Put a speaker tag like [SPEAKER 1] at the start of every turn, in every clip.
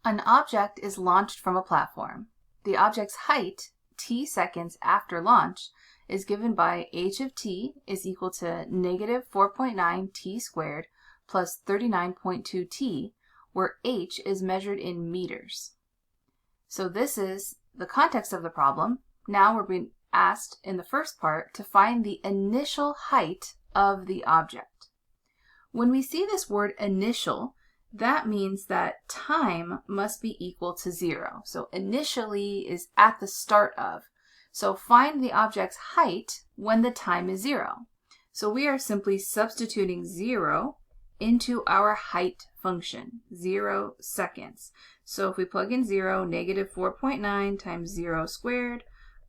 [SPEAKER 1] An object is launched from a platform. The object's height, t seconds after launch, is given by h of t is equal to negative 4.9 t squared plus 39.2 t, where h is measured in meters. So this is the context of the problem. Now we're being asked in the first part to find the initial height of the object. When we see this word initial, that means that time must be equal to 0. So initially is at the start of. So find the object's height when the time is 0. So we are simply substituting 0 into our height function, 0 seconds. So if we plug in 0, negative 4.9 times 0 squared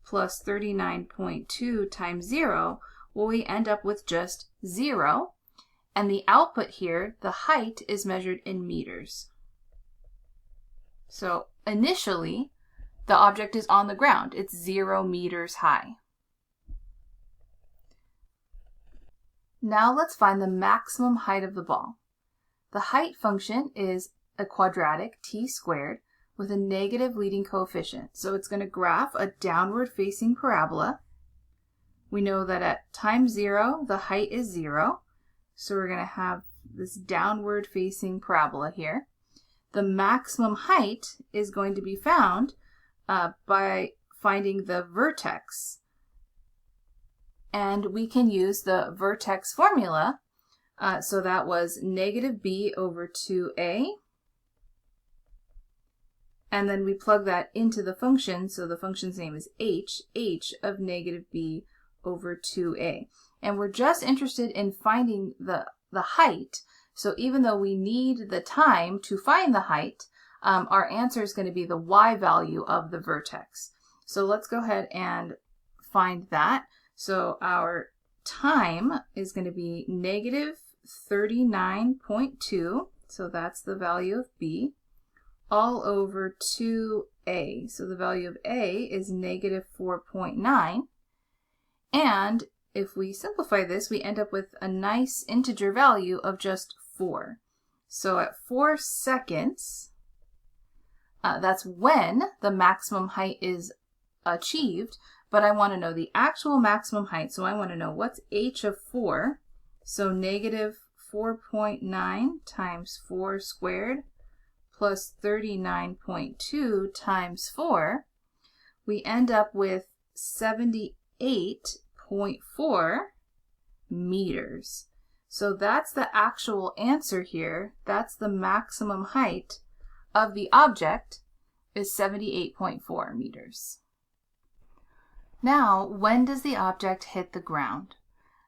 [SPEAKER 1] plus 39.2 times 0, well, we end up with just 0. And the output here, the height, is measured in meters. So initially, the object is on the ground. It's 0 meters high. Now let's find the maximum height of the ball. The height function is a quadratic t squared with a negative leading coefficient. So it's going to graph a downward facing parabola. We know that at time 0, the height is 0. So we're going to have this downward facing parabola here. The maximum height is going to be found by finding the vertex. And we can use the vertex formula. So that was negative b over 2a. And then we plug that into the function. So the function's name is h of negative b over 2a. And we're just interested in finding the height. So even though we need the time to find the height, our answer is going to be the y value of the vertex. So let's go ahead and find that. So our time is going to be negative 39.2. So that's the value of b, all over 2a. So the value of a is negative 4.9. And if we simplify this, we end up with a nice integer value of just 4. So at 4 seconds, that's when the maximum height is achieved, but I want to know the actual maximum height. So I want to know what's h of 4. So negative 4.9 times 4 squared plus 39.2 times 4. We end up with 78.4 meters. So that's the actual answer here. That's the maximum height of the object is 78.4 meters. Now, when does the object hit the ground?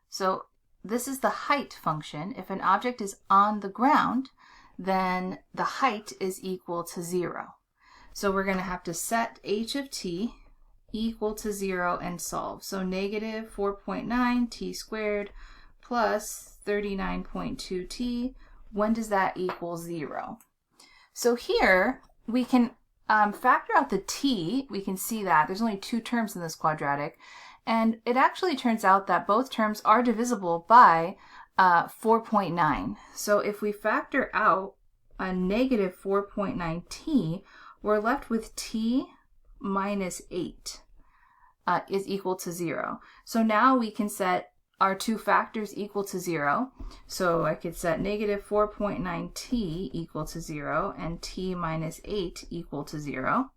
[SPEAKER 1] So this is the height function. If an object is on the ground, then the height is equal to 0. So we're going to have to set h of t equal to 0 and solve. So negative 4.9 t squared plus 39.2 t. When does that equal 0? So here we can factor out the t. We can see that there's only 2 terms in this quadratic, and it actually turns out that both terms are divisible by 4.9. So if we factor out a negative 4.9 t, we're left with t minus 8 is equal to 0. So now we can set our 2 factors equal to 0. So I could set negative 4.9 t equal to 0 and t minus 8 equal to 0.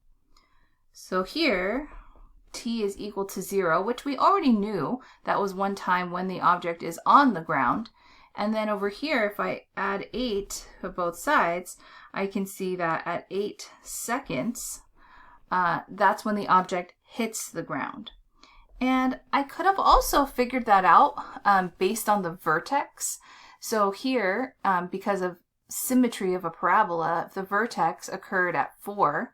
[SPEAKER 1] So here, t is equal to 0, which we already knew. That was one time when the object is on the ground. And then over here, if I add 8 to both sides, I can see that at 8 seconds, that's when the object hits the ground. And I could have also figured that out based on the vertex. So here, because of symmetry of a parabola, if the vertex occurred at 4,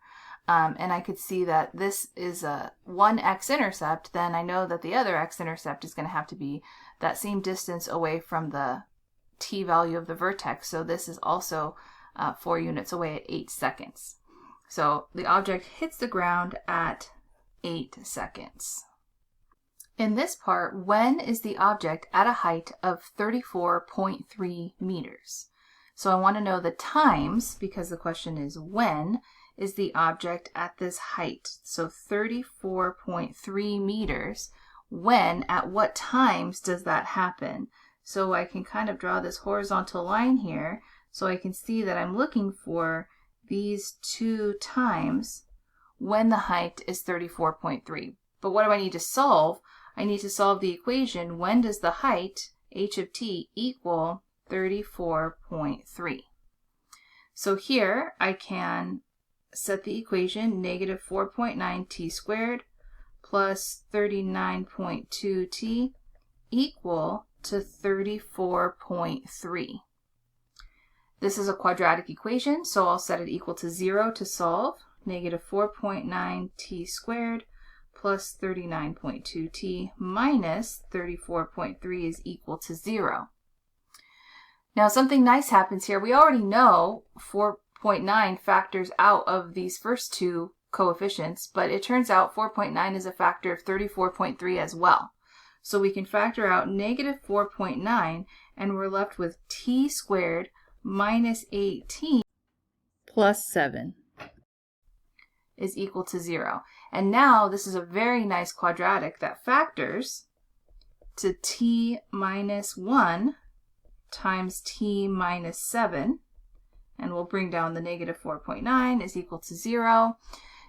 [SPEAKER 1] and I could see that this is a one x-intercept, then I know that the other x-intercept is going to have to be that same distance away from the t value of the vertex. So this is also 4 units away at 8 seconds. So the object hits the ground at 8 seconds. In this part, when is the object at a height of 34.3 meters? So I want to know the times, because the question is when is the object at this height. So 34.3 meters. When, at what times does that happen? So I can kind of draw this horizontal line here so I can see that I'm looking for these two times when the height is 34.3. But what do I need to solve? I need to solve the equation, when does the height, h of t, equal 34.3? So here I can set the equation negative 4.9 t squared plus 39.2 t equal to 34.3. This is a quadratic equation, so I'll set it equal to 0 to solve. Negative 4.9 t squared plus 39.2 t minus 34.3 is equal to 0. Now something nice happens here. We already know 4.9 factors out of these first two coefficients, but it turns out 4.9 is a factor of 34.3 as well. So we can factor out negative 4.9 and we're left with t squared minus 18 plus 7 is equal to 0. And now this is a very nice quadratic that factors to t minus 1 times t minus 7, and we'll bring down the negative 4.9 is equal to 0.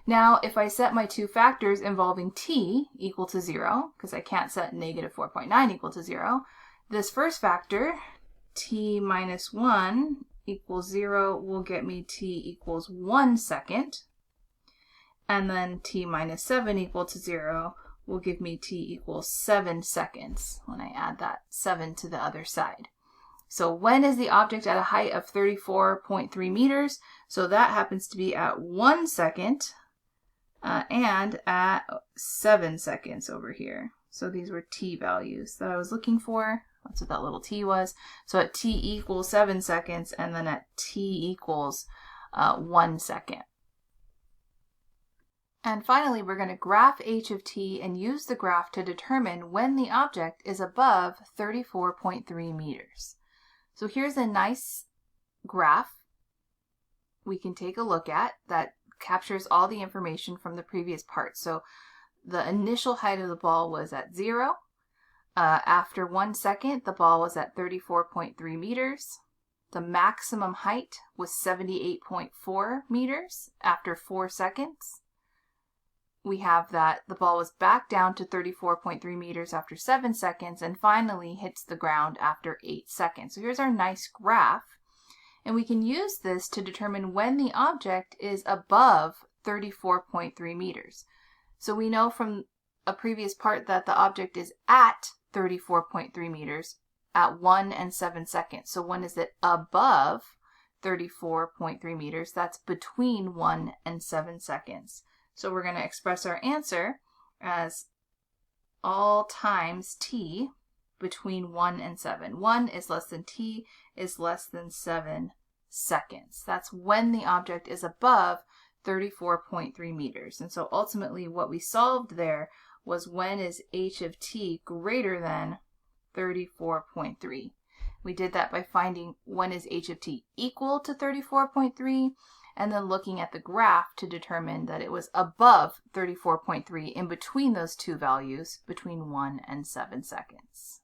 [SPEAKER 1] Now if I set my two factors involving t equal to 0, because I can't set negative 4.9 equal to 0, this first factor, t minus 1 equals 0, will get me t equals 1 second. And then t minus 7 equal to 0 will give me t equals 7 seconds when I add that 7 to the other side. So when is the object at a height of 34.3 meters? So that happens to be at 1 second and at 7 seconds over here. So these were t values that I was looking for. That's what that little t was. So at t equals 7 seconds and then at t equals 1 second. And finally, we're going to graph h of t and use the graph to determine when the object is above 34.3 meters. So here's a nice graph we can take a look at that captures all the information from the previous part. So the initial height of the ball was at 0. After 1 second, the ball was at 34.3 meters. The maximum height was 78.4 meters after 4 seconds. We have that the ball was back down to 34.3 meters after 7 seconds and finally hits the ground after 8 seconds. So here's our nice graph, and we can use this to determine when the object is above 34.3 meters. So we know from a previous part that the object is at 34.3 meters at 1 and 7 seconds. So when is it above 34.3 meters? That's between 1 and 7 seconds. So we're going to express our answer as all times t between 1 and 7. 1 is less than t is less than 7 seconds. That's when the object is above 34.3 meters. And so ultimately what we solved there was when is h of t greater than 34.3. We did that by finding when is h of t equal to 34.3 and then looking at the graph to determine that it was above 34.3 in between those two values between 1 and 7 seconds.